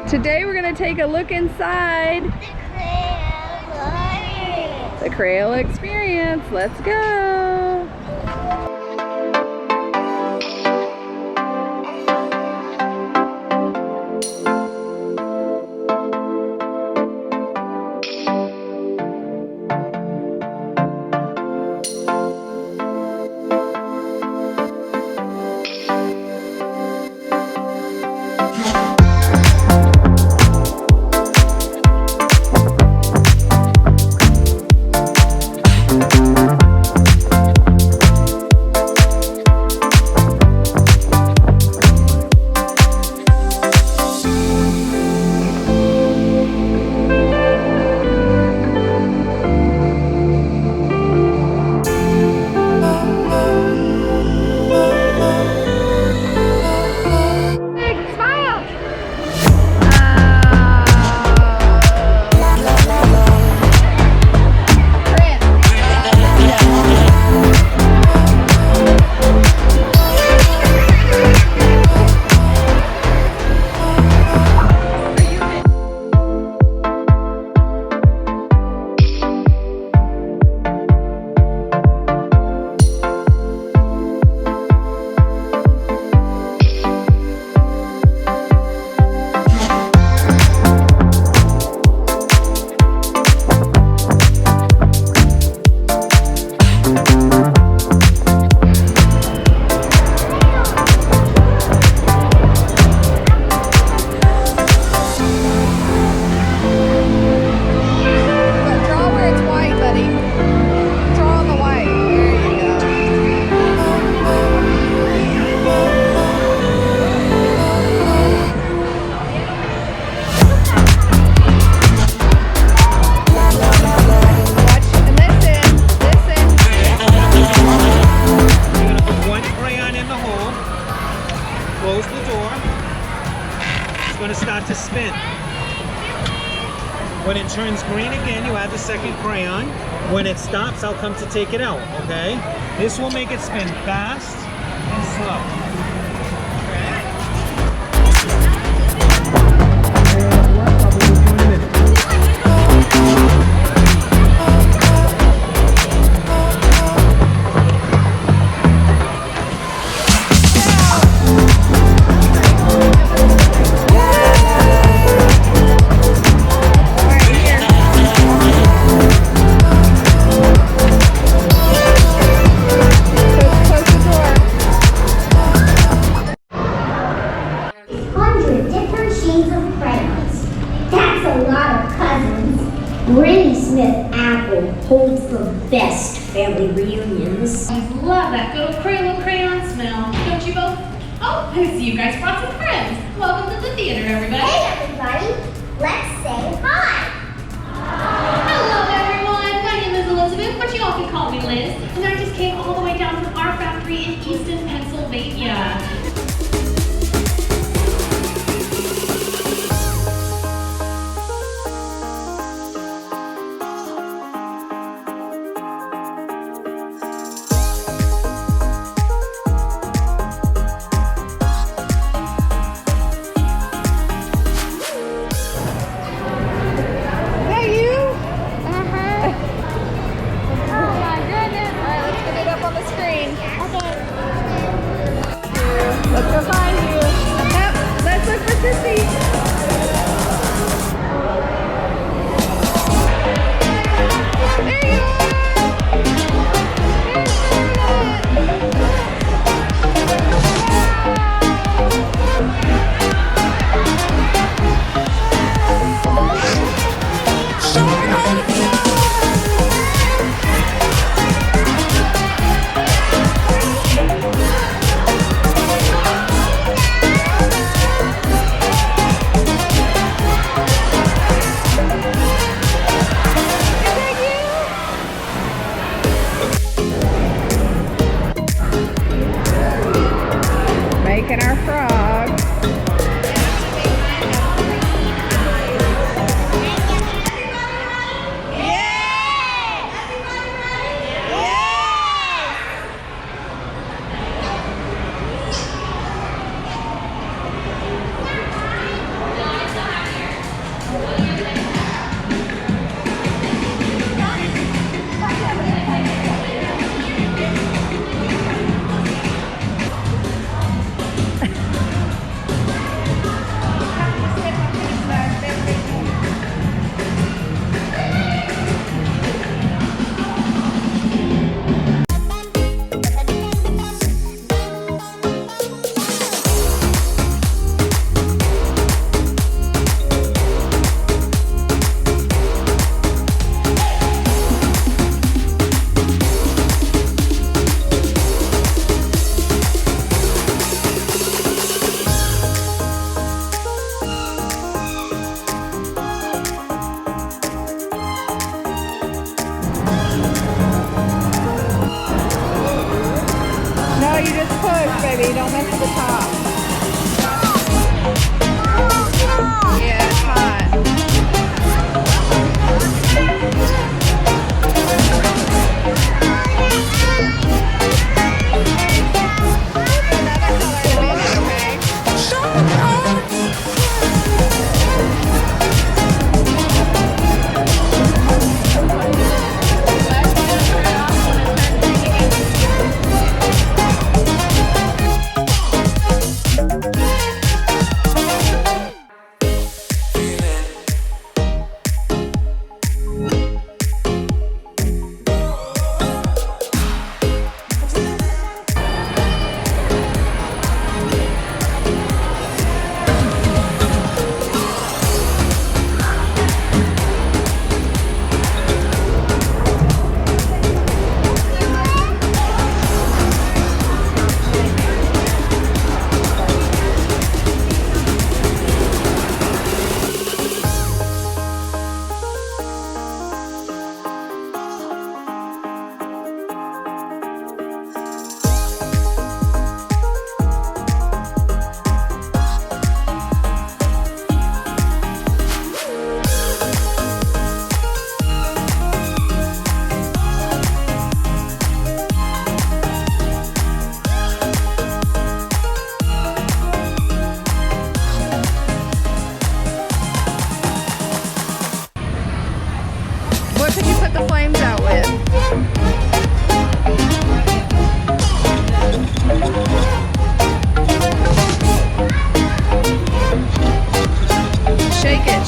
Today we're going to take a look inside the Crayola Experience. Let's go. Close the door. It's going to start to spin. When it turns green again, you add the second crayon. When it stops, I'll come to take it out, okay? This will make it spin fast and slow. Holds the best family reunions. I love that good old Crayola crayon smell. Don't you both? Oh, I see you guys brought some friends. Welcome to the theater, everybody. Hey, everybody. Let's say hi. Hello, everyone. My name is Elizabeth, but you all can call me Liz. And I just came all the way down from our factory in Easton, Pennsylvania.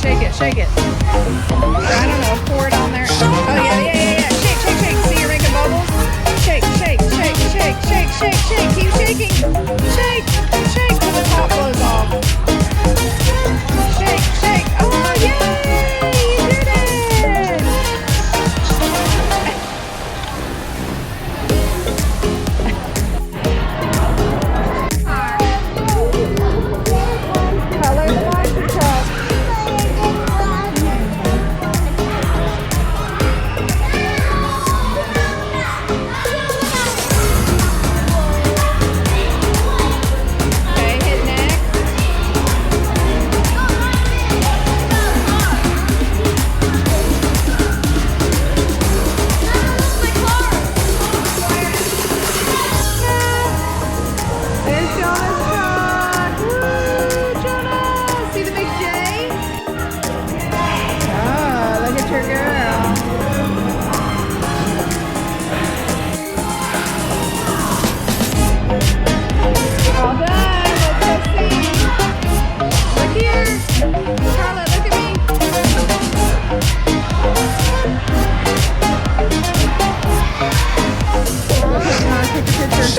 shake it, shake it. I don't know, pour it on there. Oh yeah. Shake, shake, shake. See, you're making bubbles? Shake, shake, shake, shake, shake, shake, shake. Keep shaking. Shake, shake till the top blows off. Shake, shake. Oh yay! You did it! Color the washing cup. Okay, hit next. There's Jonah's truck. Woo, Jonah! See the big J? Oh, look at your girl. All done. Let's go see. Look here. Carla, look at me. Okay, come on, take a picture.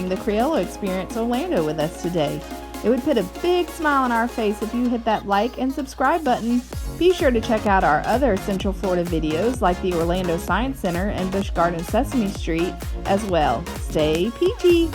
The Crayola Experience Orlando with us today. It would put a big smile on our face if you hit that like and subscribe button. Be sure to check out our other Central Florida videos like the Orlando Science Center and Busch Gardens Sesame Street as well. Stay peachy!